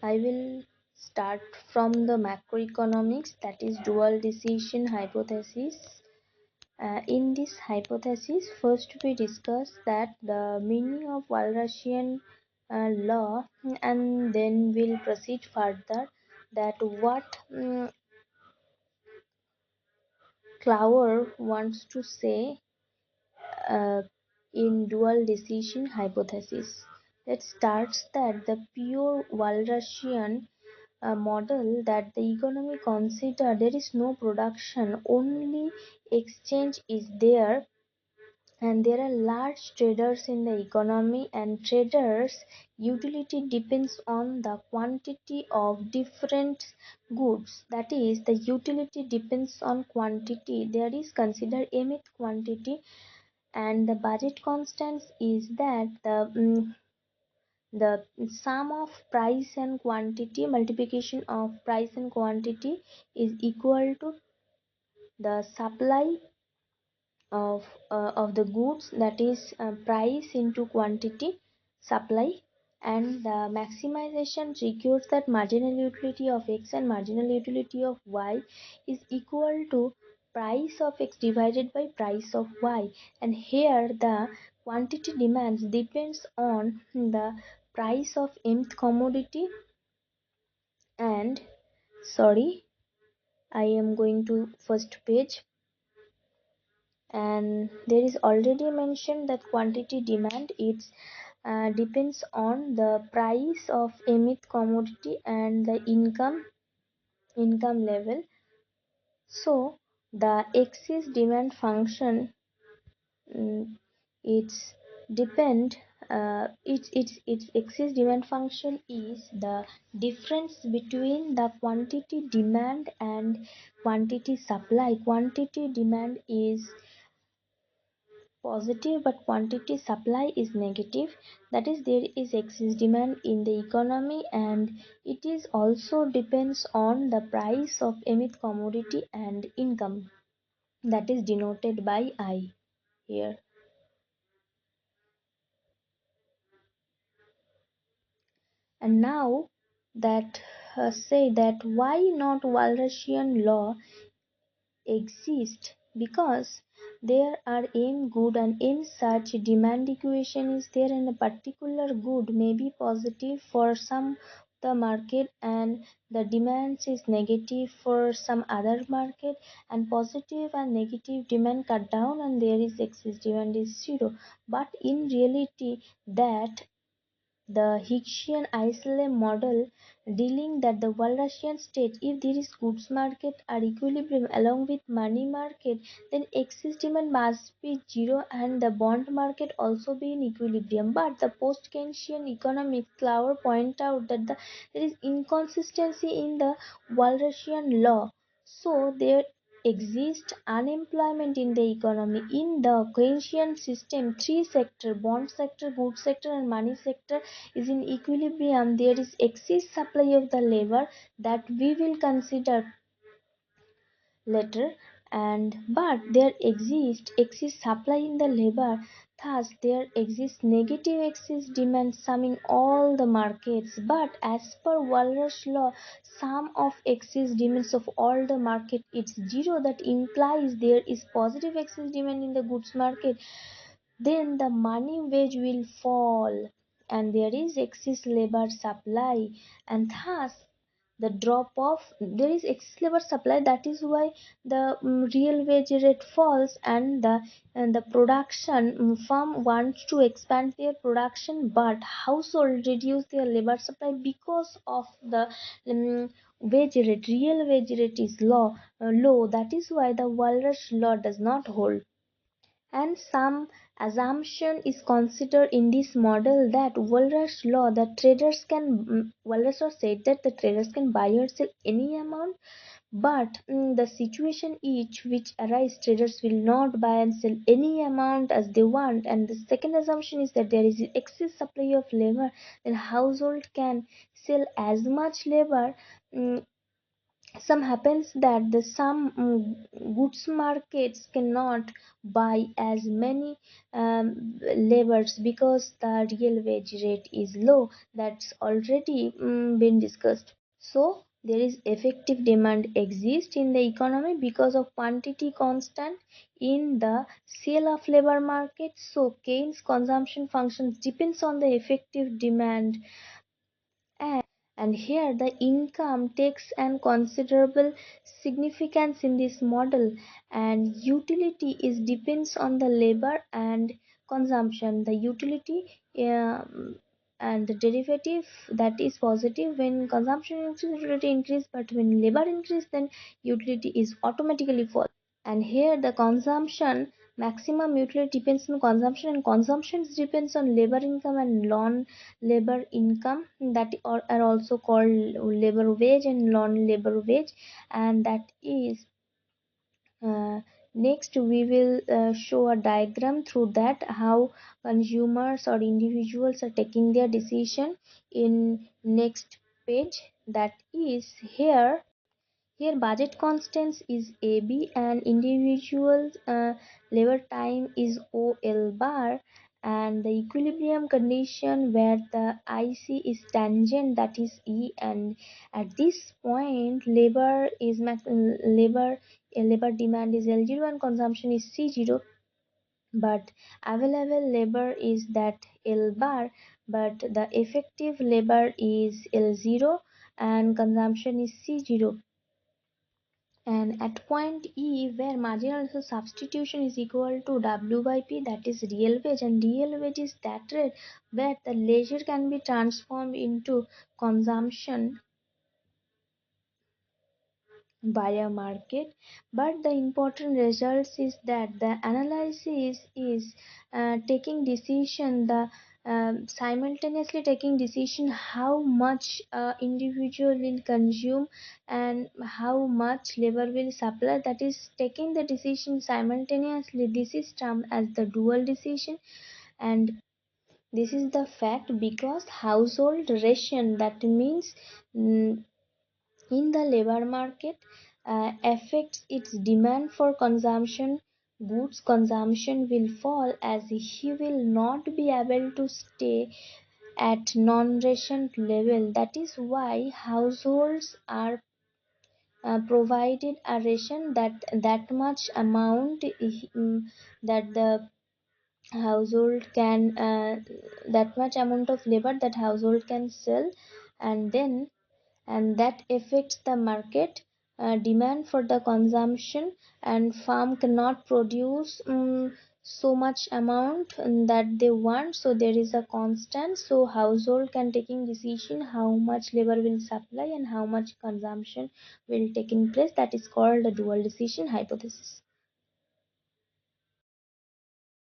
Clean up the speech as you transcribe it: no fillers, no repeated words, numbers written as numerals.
I will start from the macroeconomics, that is dual decision hypothesis. In this hypothesis, first we discuss that the meaning of Walrasian law, and then we'll proceed further that what Clower wants to say uh, in dual decision hypothesis. That starts that the pure Walrasian model that the economy consider there is no production, only exchange is there, and there are large traders in the economy, and traders utility depends on the quantity of different goods, that is the utility depends on quantity, there is considered emit quantity, and the budget constants is that the sum of price and quantity, multiplication of price and quantity is equal to the supply of the goods, that is price into quantity, supply, and the maximization requires that marginal utility of x and marginal utility of y is equal to price of x divided by price of y, and here the quantity demands depends on the price of nth commodity. And sorry, I am going to first page, and there is already mentioned that quantity demand it's depends on the price of emit commodity and the income level. So the excess demand function, it's depend its excess demand function is the difference between the quantity demand and quantity supply. Quantity demand is positive but quantity supply is negative, that is there is excess demand in the economy, and it is also depends on the price of emit commodity and income, that is denoted by I here. And now that say that why not Walrasian law exist, because there are m good and m such demand equation is there, and a particular good may be positive for some the market and the demands is negative for some other market, and positive and negative demand cut down and there is excess demand is zero. But in reality that the Hickshian Iselem model dealing that the Walrasian state, if there is goods market are equilibrium along with money market, then excess demand must be zero and the bond market also be in equilibrium. But the post Keynesian economics Clower point out that there is inconsistency in the Walrasian law. So there exists unemployment in the economy. In the Keynesian system, three sector, bond sector, goods sector and money sector is in equilibrium. There is excess supply of the labor that we will consider later, and but there exists excess supply in the labor, thus there exists negative excess demand summing all the markets. But as per Walras law, sum of excess demands of all the market it's zero, that implies there is positive excess demand in the goods market, then the money wage will fall and there is excess labor supply, and thus the drop off there is excess labor supply, that is why the real wage rate falls, and the production firm wants to expand their production but household reduce their labor supply because of the wage rate, real wage rate is low, that is why the Walras law does not hold. And some assumption is considered in this model that Walras law that traders can Walras law said that the traders can buy or sell any amount, but the situation each which arise traders will not buy and sell any amount as they want. And the second assumption is that there is excess supply of labor, then household can sell as much labor mm, some happens that the some goods markets cannot buy as many labors because the real wage rate is low. That's already been discussed. So there is effective demand exist in the economy because of quantity constant in the sale of labor market. So Keynes consumption functions depends on the effective demand, and here the income takes an considerable significance in this model, and utility is depends on the labor and consumption. The utility and the derivative, that is positive when consumption increase, utility increase, but when labor increase, then utility is automatically fall. And here the consumption maximum utility depends on consumption, and consumption depends on labor income and non labor income, that are also called labor wage and non labor wage. And that is uh, next we will show a diagram through that how consumers or individuals are taking their decision in next page. That is here budget constants is AB and individual labor time is OL bar, and the equilibrium condition where the IC is tangent, that is E, and at this point labor demand is L0 and consumption is C0, but available labor is that L bar, but the effective labor is L0 and consumption is C0. And at point E where marginal substitution is equal to W by P, that is real wage, and real wage is that rate where the leisure can be transformed into consumption by a market. But the important results is that the analysis is taking decision, the simultaneously taking decision how much individual will consume and how much labor will supply, that is taking the decision simultaneously. This is termed as the dual decision, and this is the fact because household ration, that means mm, in the labor market affects its demand for consumption goods. Consumption will fall as he will not be able to stay at non-ration level. That is why households are provided a ration that much amount that the household can that much amount of labor that household can sell, and then and that affects the market demand for the consumption, and farm cannot produce so much amount that they want, so there is a constant, so household can taking decision how much labor will supply and how much consumption will take in place. That is called the dual decision hypothesis.